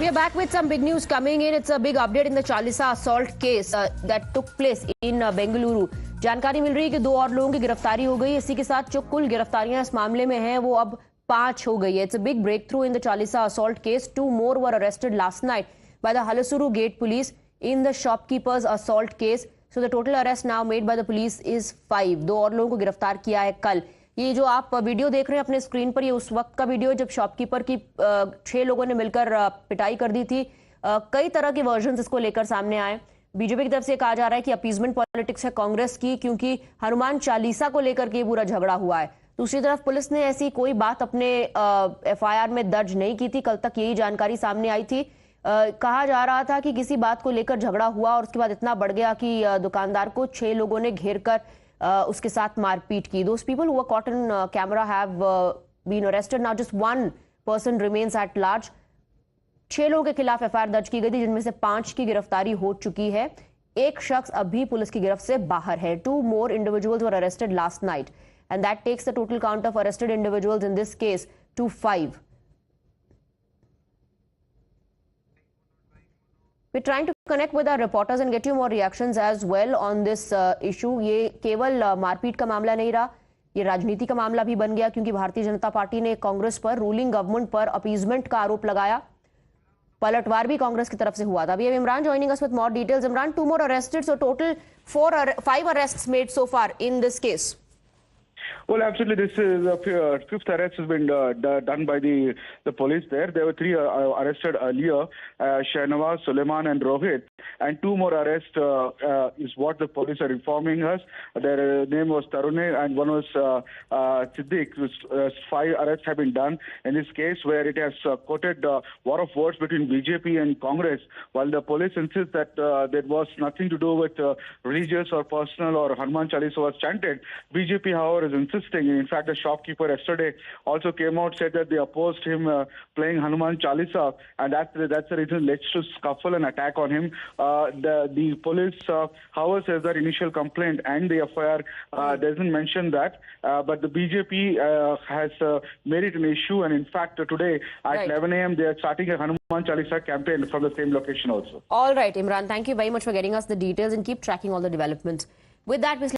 We are back with some big news coming in. It's a big update in the Chalisa assault case that took place in Bengaluru. जानकारी मिल रही है कि 2 और लोगों की गिरफ्तारी हो गई। इसी के साथ जो कुल गिरफ्तारियां इस मामले में हैं वो अब 5 हो गई है। It's a big breakthrough in the Chalisa assault case. 2 more were arrested last night by the Halasuru Gate police in the shopkeepers assault case. So the total arrest now made by the police is 5. 2 और लोगों को गिरफ्तार किया है कल। ये जो आप वीडियो देख रहे हैं अपने स्क्रीन पर, ये उस वक्त का वीडियो जब शॉपकीपर की 6 लोगों ने मिलकर पिटाई कर दी थी। कई तरह के वर्जन्स इसको लेकर सामने आए। बीजेपी की तरफ से कहा जा रहा है कि अपीजमेंट पॉलिटिक्स है कांग्रेस की, क्योंकि हनुमान चालीसा को लेकर के पूरा झगड़ा हुआ है। दूसरी तरफ पुलिस ने ऐसी कोई बात अपने एफआईआर में दर्ज नहीं की थी। कल तक यही जानकारी सामने आई थी। कहा जा रहा था कि किसी बात को लेकर झगड़ा हुआ और उसके बाद इतना बढ़ गया कि दुकानदार को 6 लोगों ने घेर कर उसके साथ मारपीट की। Those people who were caught on camera have been arrested. Now just 1 person remains at large. 6 लोगों के खिलाफ एफआईआर दर्ज की गई थी, जिनमें से 5 की गिरफ्तारी हो चुकी है। एक शख्स अभी पुलिस की गिरफ्त से बाहर है। 2 more individuals were arrested last night, and that takes the total count of arrested individuals in this case to 5. We're trying to connect with our reporters and get you more reactions as well on this issue. ये केवल मारपीट का मामला नहीं रहा, ये राजनीति का मामला भी बन गया, क्योंकि भारतीय जनता पार्टी ने कांग्रेस पर, रूलिंग गवर्नमेंट पर अपीजमेंट का आरोप लगाया। पलटवार भी कांग्रेस की तरफ से हुआ था। We have Imran joining us with more details. Imran, 2 more arrested, so total 5 arrests made so far in this case. Well, absolutely. This is the 5th arrest has been done by the police there. There were 3 arrested earlier, Shahnawaz, Suleiman and Rohit. And 2 more arrests is what the police are informing us. Their name was Tarune and one was Siddiq. 5 arrests have been done in this case, where it has quoted war of words between BJP and Congress, while the police insists that there was nothing to do with religious or personal or Hanuman Chalisa was chanted. BJP, however, is insisting. In fact, the shopkeeper yesterday also came out, said that they opposed him playing Hanuman Chalisa, and that's the reason led to scuffle and attack on him. The police, however, says that initial complaint and the FIR doesn't mention that, but the BJP has made it an issue, and in fact, today at 11 a.m. they are starting a Hanuman Chalisa campaign from the same location also. All right, Imran, thank you very much for getting us the details and keep tracking all the developments. With that,